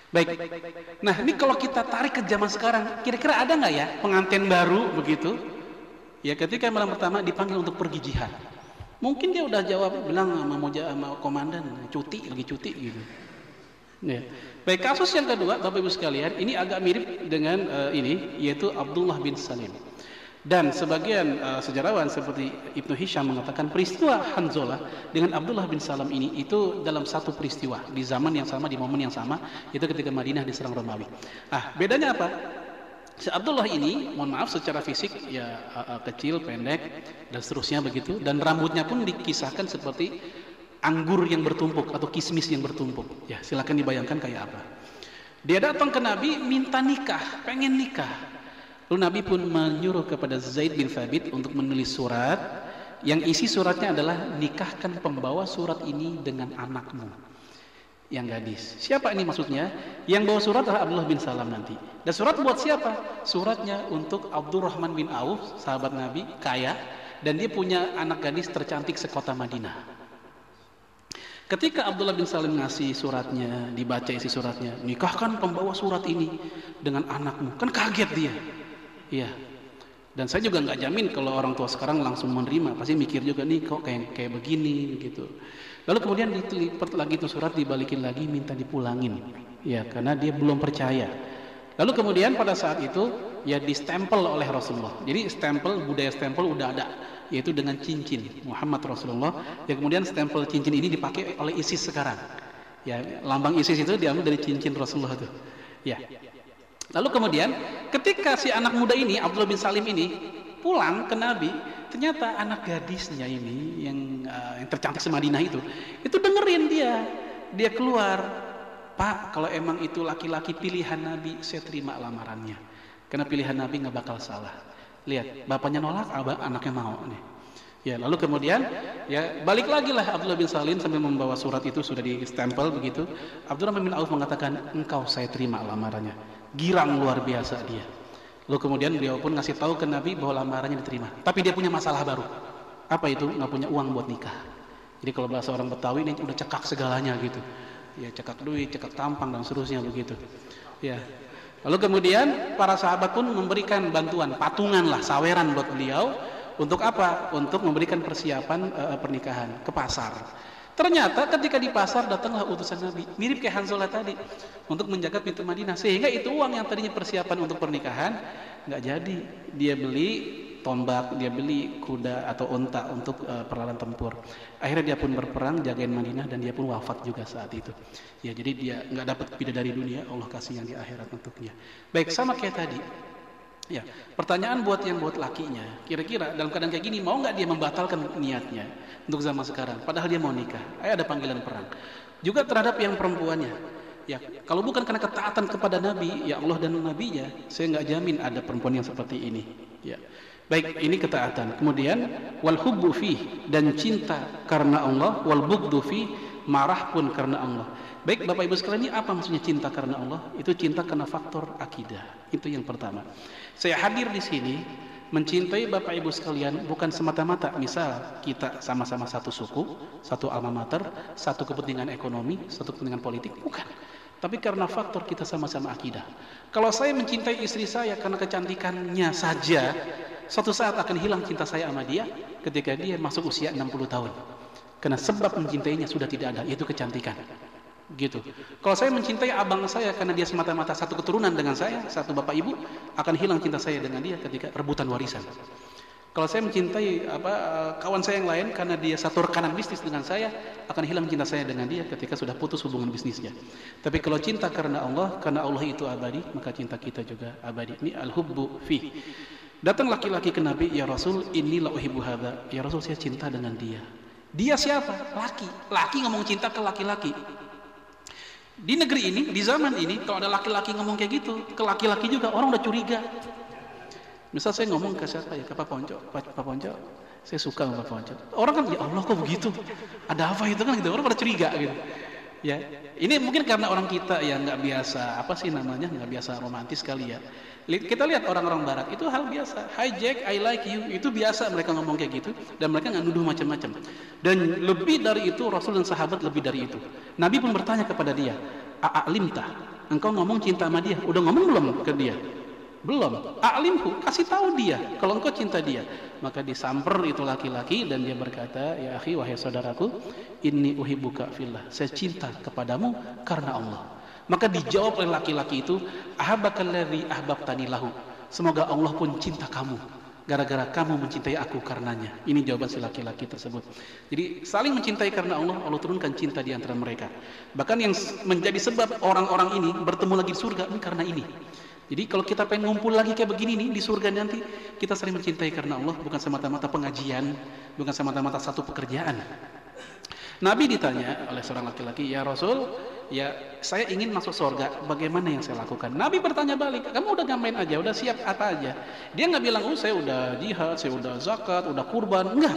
Baik. Nah, ini kalau kita tarik ke zaman sekarang, kira-kira ada nggak ya pengantin baru begitu? Ya, ketika malam pertama dipanggil untuk pergi jihad. Mungkin dia udah jawab, bilang sama komandan, lagi cuti gitu. Ya. Baik, kasus yang kedua Bapak Ibu sekalian, ini agak mirip dengan ini, yaitu Abdullah bin Salim. Dan sebagian sejarawan seperti Ibnu Hisham mengatakan peristiwa Hanzalah dengan Abdullah bin Salam ini itu dalam satu peristiwa di zaman yang sama, di momen yang sama, itu ketika Madinah diserang Romawi. Bedanya apa? Si Abdullah ini, mohon maaf, secara fisik ya kecil, pendek dan seterusnya begitu, dan rambutnya pun dikisahkan seperti anggur yang bertumpuk atau kismis yang bertumpuk. Ya, silakan dibayangkan kayak apa. Dia datang ke Nabi minta nikah, pengen nikah. Lalu Nabi pun menyuruh kepada Zaid bin Thabit untuk menulis surat yang isi suratnya adalah nikahkan pembawa surat ini dengan anakmu yang gadis. Siapa ini maksudnya? Yang bawa surat adalah Abdullah bin Salam nanti. Dan surat buat siapa? Suratnya untuk Abdurrahman bin Auf, sahabat Nabi, kaya, dan dia punya anak gadis tercantik sekota Madinah. Ketika Abdullah bin Salim ngasih suratnya, dibaca isi suratnya, nikahkan pembawa surat ini dengan anakmu. Kan kaget dia. Iya. Dan saya juga nggak jamin kalau orang tua sekarang langsung menerima, pasti mikir juga nih kok kayak begini begitu. Lalu kemudian dilipat lagi itu surat, dibalikin lagi, minta dipulangin. Ya, karena dia belum percaya. Lalu kemudian pada saat itu ya distempel oleh Rasulullah. Jadi budaya stempel udah ada, yaitu dengan cincin Muhammad Rasulullah. Ya, kemudian stempel cincin ini dipakai oleh ISIS sekarang. Ya, lambang ISIS itu diambil dari cincin Rasulullah itu. Ya. Lalu kemudian ketika si anak muda ini, Abdullah bin Salim ini pulang ke Nabi, ternyata anak gadisnya ini yang tercantik semadinah itu dengerin dia keluar, Pak, kalau emang itu laki-laki pilihan Nabi, saya terima lamarannya, karena pilihan Nabi nggak bakal salah. Lihat, bapaknya nolak, anaknya mau nih. Ya, lalu kemudian ya balik lagi lah Abdullah bin Salim sambil membawa surat itu, sudah di stempel begitu. Abdurrahman bin Auf mengatakan, engkau saya terima lamarannya. Girang luar biasa dia. Lalu kemudian beliau pun ngasih tahu ke Nabi bahwa lamarannya diterima. Tapi dia punya masalah baru. Apa itu? Nggak punya uang buat nikah. Jadi kalau bahasa orang Betawi ini udah cekak segalanya gitu. Ya cekak duit, cekak tampang dan seterusnya begitu. Ya. Lalu kemudian para sahabat pun memberikan bantuan, patungan lah, saweran buat beliau. Untuk apa? Untuk memberikan persiapan pernikahan ke pasar. Ternyata ketika di pasar datanglah utusan Nabi, mirip kayak Hanzalah tadi, untuk menjaga pintu Madinah. Sehingga itu uang yang tadinya persiapan untuk pernikahan nggak jadi. Dia beli tombak, dia beli kuda atau unta untuk peralatan tempur. Akhirnya dia pun berperang jagain Madinah dan dia pun wafat juga saat itu. Ya, jadi dia nggak dapat bidadari dunia, Allah kasih yang di akhirat untuknya. Baik, sama kayak tadi. Ya, pertanyaan buat lakinya, kira-kira dalam keadaan kayak gini mau nggak dia membatalkan niatnya untuk zaman sekarang? Padahal dia mau nikah, ada panggilan perang. Juga terhadap yang perempuannya, ya kalau bukan karena ketaatan kepada Nabi, ya Allah dan Nabinya, saya nggak jamin ada perempuan yang seperti ini. Ya, baik, ini ketaatan. Kemudian wal hubbu fi, dan cinta karena Allah, wal bughdu fi, marah pun karena Allah. Baik Bapak Ibu sekalian, ini apa maksudnya cinta karena Allah? Itu cinta karena faktor akidah. Itu yang pertama. Saya hadir di sini mencintai Bapak Ibu sekalian bukan semata-mata misal kita sama-sama satu suku, satu alma mater, satu kepentingan ekonomi, satu kepentingan politik, bukan. Tapi karena faktor kita sama-sama akidah. Kalau saya mencintai istri saya karena kecantikannya saja, suatu saat akan hilang cinta saya sama dia ketika dia masuk usia 60 tahun. Karena sebab mencintainya sudah tidak ada, yaitu kecantikan. Gitu. Kalau saya mencintai abang saya karena dia semata-mata satu keturunan dengan saya, satu bapak ibu, akan hilang cinta saya dengan dia ketika rebutan warisan. Kalau saya mencintai kawan saya yang lain karena dia satu rekanan bisnis dengan saya, akan hilang cinta saya dengan dia ketika sudah putus hubungan bisnisnya. Tapi kalau cinta karena Allah itu abadi, maka cinta kita juga abadi. Ini al-hubbu fi. Datang laki-laki ke Nabi, ya Rasul, inilah uhibbu hadza. Ya Rasul, saya cinta dengan dia. Dia siapa? Laki. Laki ngomong cinta ke laki-laki. Di negeri ini, di zaman ini, kalau ada laki-laki ngomong kayak gitu, ke laki-laki juga orang udah curiga. Misal saya ngomong ke siapa ya, ke Pak Ponco, saya suka sama Pak Ponco. Orang kan, ya Allah kok begitu? Ada apa itu kan gitu, orang pada curiga gitu. Ya, ini mungkin karena orang kita yang nggak biasa, nggak biasa romantis kali ya. Kita lihat orang-orang barat itu hal biasa. Hi Jack, I like you, itu biasa mereka ngomong kayak gitu dan mereka nggak nuduh macam-macam. Dan lebih dari itu Rasul dan sahabat lebih dari itu. Nabi pun bertanya kepada dia, "A'limta? Engkau ngomong cinta sama dia? Udah ngomong belum ke dia?" Belum. A'limhu, kasih tahu dia kalau engkau cinta dia. Maka disamper itu laki-laki dan dia berkata, "Ya akhi, wahai saudaraku, inni uhibbuka fillah." Saya cinta kepadamu karena Allah. Maka dijawab oleh laki-laki itu, "Ahabbakalladzi ahbabtani lahu." Semoga Allah pun cinta kamu gara-gara kamu mencintai aku karenanya. Ini jawaban si laki-laki tersebut. Jadi saling mencintai karena Allah, Allah turunkan cinta di antara mereka. Bahkan yang menjadi sebab orang-orang ini bertemu lagi di surga ini karena ini. Jadi kalau kita pengen ngumpul lagi kayak begini nih di surga nanti, kita saling mencintai karena Allah, bukan semata-mata pengajian, bukan semata-mata satu pekerjaan. Nabi ditanya oleh seorang laki-laki, "Ya Rasul, ya saya ingin masuk surga, bagaimana yang saya lakukan?" Nabi bertanya balik, "Kamu udah ngapain aja? Udah siap apa aja?" Dia nggak bilang, "Oh saya udah jihad, saya udah zakat, udah kurban." Enggak.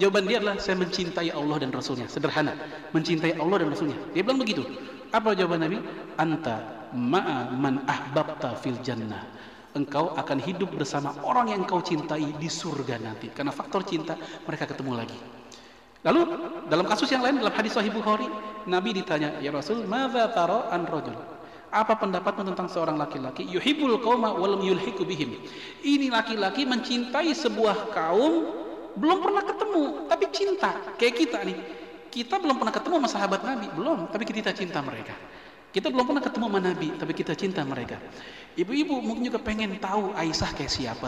Jawaban dia adalah, "Saya mencintai Allah dan Rasulnya." Sederhana, mencintai Allah dan Rasulnya. Dia bilang begitu. Apa jawaban Nabi? "Anta ma'a man ahbabta fil jannah." Engkau akan hidup bersama orang yang engkau cintai di surga nanti. Karena faktor cinta mereka ketemu lagi. Lalu dalam kasus yang lain, dalam hadis Sahih Bukhari, Nabi ditanya, "Ya Rasul, madza tara an rajul?" Apa pendapatmu tentang seorang laki-laki yuhibbul qauma wa lam yulhiqu bihim? Ini laki-laki mencintai sebuah kaum belum pernah ketemu, tapi cinta. Kayak kita nih. Kita belum pernah ketemu sama sahabat Nabi, belum, tapi kita cinta mereka. Kita belum pernah ketemu sama Nabi, tapi kita cinta mereka. Ibu-ibu mungkin juga pengen tahu Aisyah kayak siapa,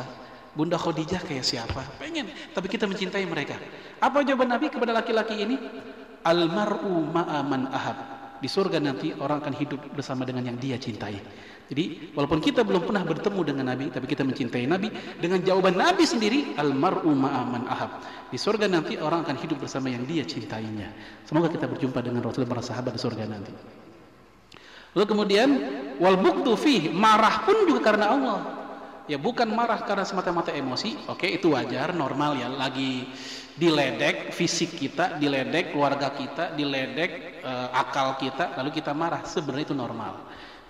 Bunda Khadijah kayak siapa, pengen, tapi kita mencintai mereka. Apa jawaban Nabi kepada laki-laki ini? Almar'u ma'a man ahab. Di surga nanti orang akan hidup bersama dengan yang dia cintai. Jadi walaupun kita belum pernah bertemu dengan Nabi, tapi kita mencintai Nabi dengan jawaban Nabi sendiri, almar'u ma'a man ahab. Di surga nanti orang akan hidup bersama yang dia cintainya. Semoga kita berjumpa dengan Rasul dan para sahabat di surga nanti. Lalu kemudian wal bughdu fi, marah pun juga karena Allah. Ya bukan marah karena semata-mata emosi, oke itu wajar, normal ya, lagi diledek fisik kita, diledek keluarga kita, diledek akal kita, lalu kita marah, sebenarnya itu normal.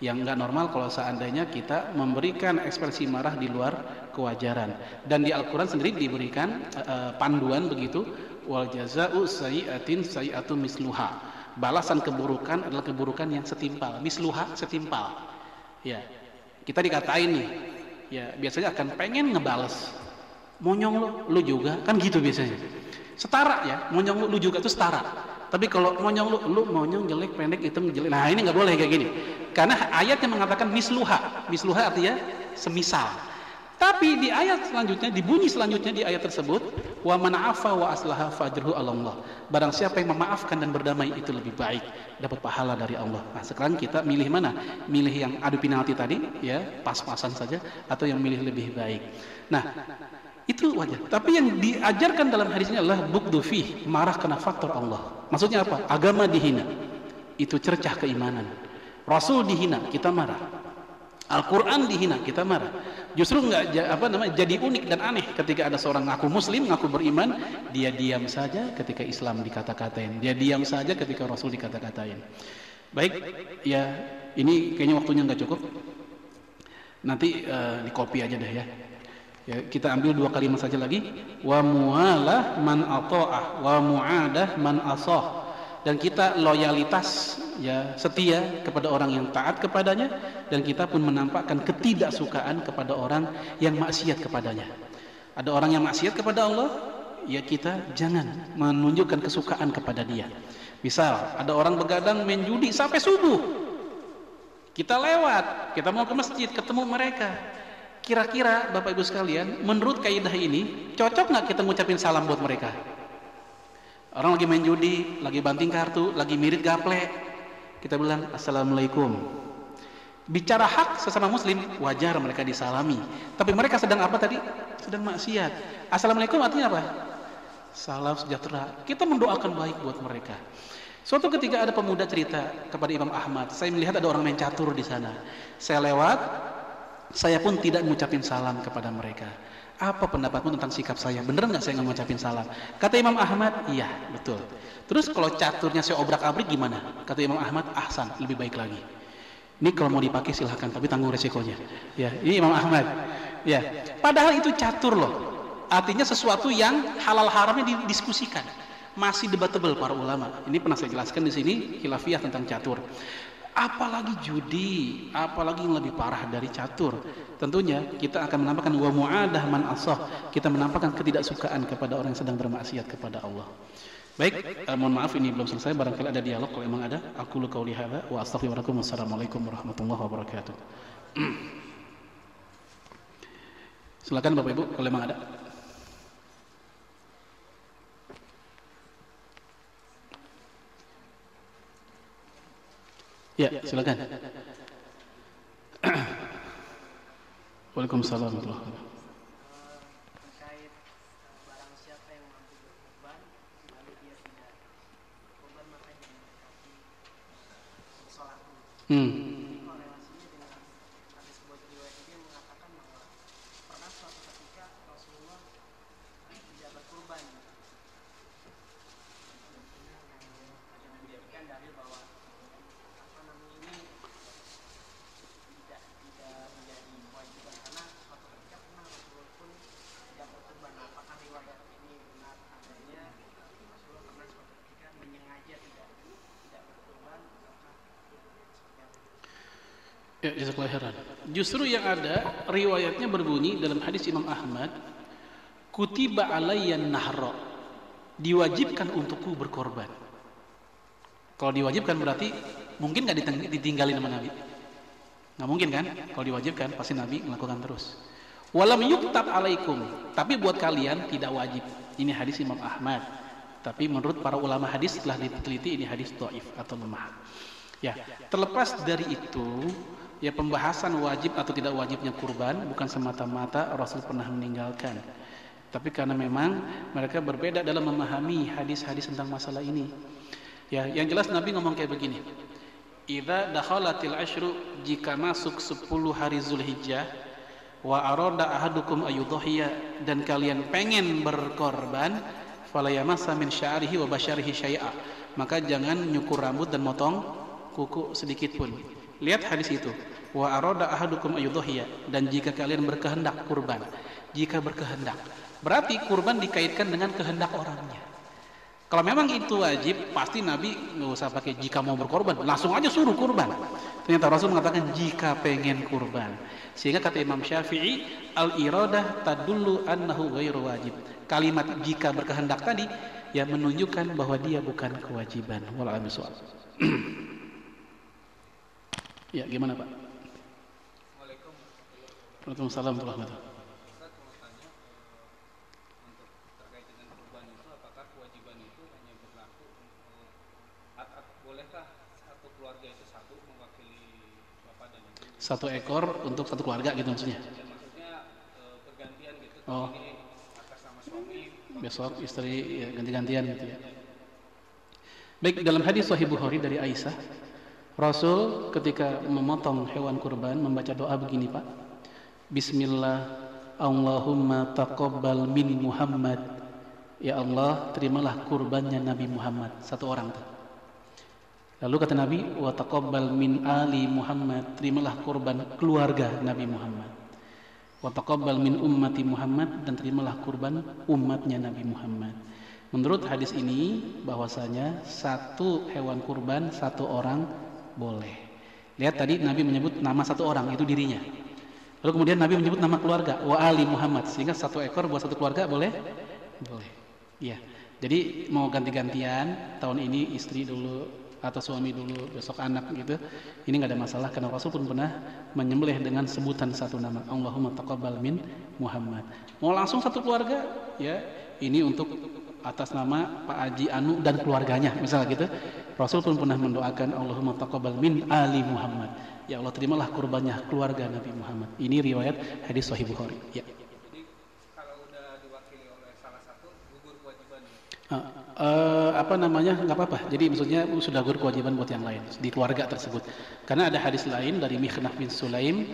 Yang nggak normal kalau seandainya kita memberikan ekspresi marah di luar kewajaran. Dan di Al-Quran sendiri diberikan panduan begitu, wal jaza'u sayyi'atin sayyi'atu misluha. Balasan keburukan adalah keburukan yang setimpal. Misluha, setimpal. Ya, kita dikatain nih, ya biasanya akan pengen ngebales. Monyong lu juga, kan gitu biasanya. Setara ya, monyong lu juga itu setara. Tapi kalau monyong lu monyong jelek, pendek, hitam, jelek. Nah ini nggak boleh kayak gini. Karena ayatnya mengatakan misluha. Misluha artinya semisal. Tapi di ayat selanjutnya, di bunyi selanjutnya di ayat tersebut, wa man afa wa aslaha fajruhu 'ala Allah. Barang siapa yang memaafkan dan berdamai itu lebih baik, dapat pahala dari Allah. Nah, sekarang kita milih mana? Milih yang adu penalti tadi, ya, pas-pasan saja, atau yang milih lebih baik. Nah, itu wajar. Tapi yang diajarkan dalam hadis ini adalah bugdu fih, marah karena faktor Allah. Maksudnya apa? Agama dihina, itu cercah keimanan. Rasul dihina, kita marah. Al-Quran dihina, kita marah. Justru nggak jadi unik dan aneh ketika ada seorang ngaku muslim, ngaku beriman, dia diam saja ketika Islam dikata-katain, dia diam saja ketika Rasul dikata-katain. Baik, ya ini kayaknya waktunya nggak cukup. Nanti di copy aja deh ya. Ya, kita ambil 2 kalimat saja lagi. Wa mualah man ata'ah wa mu'adah man asah. Dan kita loyalitas, ya, setia kepada orang yang taat kepadanya, dan kita pun menampakkan ketidaksukaan kepada orang yang maksiat kepadanya. Ada orang yang maksiat kepada Allah, ya kita jangan menunjukkan kesukaan kepada dia. Misal ada orang begadang main judi sampai subuh, kita lewat, kita mau ke masjid ketemu mereka. Kira-kira Bapak Ibu sekalian, menurut kaidah ini cocok nggak kita ngucapin salam buat mereka? Orang lagi main judi, lagi banting kartu, lagi mirip gaple, kita bilang assalamualaikum. Bicara hak sesama muslim, wajar mereka disalami. Tapi mereka sedang apa tadi? Sedang maksiat. Assalamualaikum artinya apa? Salam sejahtera. Kita mendoakan baik buat mereka. Suatu ketika ada pemuda cerita kepada Imam Ahmad, saya melihat ada orang main catur di sana. Saya lewat, saya pun tidak mengucapin salam kepada mereka. Apa pendapatmu tentang sikap saya? Bener nggak saya nggak mengucapin salam? Kata Imam Ahmad, iya betul. Terus kalau caturnya saya obrak-abrik gimana? Kata Imam Ahmad, ahsan, lebih baik lagi. Ini kalau mau dipakai silahkan, tapi tanggung resikonya. Ya, ini Imam Ahmad. Ya, padahal itu catur loh. Artinya sesuatu yang halal haramnya didiskusikan. Masih debatable para ulama. Ini pernah saya jelaskan di sini khilafiyah tentang catur. Apalagi judi, apalagi yang lebih parah dari catur. Tentunya kita akan menampakkan wa mu'adah man asah. Kita menampakkan ketidaksukaan kepada orang yang sedang bermaksiat kepada Allah. Baik, mohon maaf ini belum selesai, barangkali ada dialog, kalau memang ada. Aqulu qauli hadza wa astaghfirullahaladzim. Wassalamualaikum warahmatullahi wabarakatuh. Silakan Bapak Ibu kalau memang ada. Ya, silakan. Waalaikumsalam warahmatullahi wabarakatuh. Terkait barang siapa yang mampu berkorban lalu dia tidak berkorban, maka jangan mendekati sholat dulu. Ini korelasinya dengan ada sebuah riwayat ini yang mengatakan bahwa pernah suatu ketika Rasulullah tidak berkorban, yang menjadikan dalil bahwa ini tidak menjadi kewajiban, karena suatu ketika pernah Rasulullah pun tidak berkorban. Apakah riwayat ini benar adanya? Rasulullah pernah suatu ketika menyengaja tidak berkorban, apakah seperti apa? Ya, jazakallahu khairan. Justru yang ada riwayatnya berbunyi dalam hadis Imam Ahmad, kutiba alayyan nahra, diwajibkan untukku berkorban. Kalau diwajibkan berarti mungkin nggak ditinggalin sama Nabi? Nggak mungkin kan? Kalau diwajibkan pasti Nabi melakukan terus. Walam yuktab alaikum, tapi buat kalian tidak wajib. Ini hadis Imam Ahmad. Tapi menurut para ulama hadis setelah diteliti ini hadis dhaif atau lemah. Ya, terlepas dari itu, ya pembahasan wajib atau tidak wajibnya kurban bukan semata-mata Rasul pernah meninggalkan. Tapi karena memang mereka berbeda dalam memahami hadis-hadis tentang masalah ini. Ya, yang jelas Nabi ngomong kayak begini. Idza dakhalatil asyru, jika masuk 10 hari Zulhijjah, wa arada ahadukum ayudhiya, dan kalian pengen berkorban, fala yamassa min sya'rihi wa basyarihi syai'a, maka jangan nyukur rambut dan motong kuku sedikit pun. Lihat hadis itu. Wa arada ahadukum ayyudhiya, dan jika kalian berkehendak kurban. Jika berkehendak. Berarti kurban dikaitkan dengan kehendak orangnya. Kalau memang itu wajib, pasti Nabi nggak usah pakai jika mau berkorban, langsung aja suruh kurban. Ternyata Rasul mengatakan jika pengen kurban. Sehingga kata Imam Syafi'i, al-iradah tadullu annahu ghairu wajib. Kalimat jika berkehendak tadi ya menunjukkan bahwa dia bukan kewajiban. Wallahu a'lam bishawab. Ya, gimana Pak? Waalaikumsalam warahmatullahi wabarakatuh. Satu ekor untuk satu keluarga gitu maksudnya? Maksudnya bergantian gitu. Oh. Ini atas nama suami, besok istri ya, ganti-gantian gitu ya. Baik, dalam hadis Sahih Bukhari dari Aisyah, Rasul ketika memotong hewan kurban membaca doa begini Pak. Bismillah, Allahumma taqabbal min Muhammad. Ya Allah, terimalah kurbannya Nabi Muhammad, satu orang tuh. Lalu kata Nabi, wa taqabbal min ali Muhammad, terimalah kurban keluarga Nabi Muhammad. Wa taqabbal min ummati Muhammad, dan terimalah kurban umatnya Nabi Muhammad. Menurut hadis ini bahwasanya satu hewan kurban satu orang boleh. Lihat tadi Nabi menyebut nama satu orang, itu dirinya. Lalu kemudian Nabi menyebut nama keluarga, wa ali Muhammad, sehingga satu ekor buat satu keluarga boleh? Boleh. Iya. Jadi mau ganti-gantian, tahun ini istri dulu atau suami dulu, besok anak gitu. Ini nggak ada masalah karena Rasul pun pernah menyembelih dengan sebutan satu nama, Allahumma taqabbal min Muhammad. Mau langsung satu keluarga, ya ini untuk atas nama Pak Haji Anu dan keluarganya, misalnya gitu. Rasul pun pernah mendoakan Allahumma taqabbal min ali Muhammad. Ya Allah, terimalah kurbannya keluarga Nabi Muhammad. Ini riwayat hadis Sahih Bukhari. Ya. Jadi kalau udah diwakili oleh salah satu, gugur kewajiban. Apa namanya, nggak apa-apa. Jadi maksudnya sudah gugur kewajiban buat yang lain di keluarga tersebut. Karena ada hadis lain dari Mikhnaf bin Sulaim,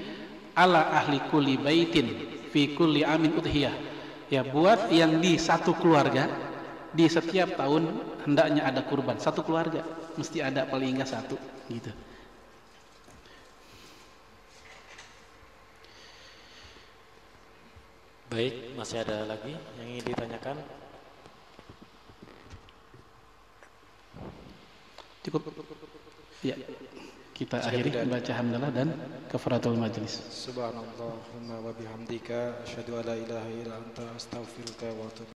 ala ahli kulli baitin fi kulli amin udhiyah. Ya, buat yang di satu keluarga di setiap tahun hendaknya ada kurban. Satu keluarga mesti ada paling enggak satu gitu. Baik, masih ada lagi yang ingin ditanyakan? Cukup. Ya. Kita akhiri baca hamdalah dan kafaratul majlis. Subhanallahumma wa bihamdika asyhadu an la ilaha illa anta astaghfiruka wa atubu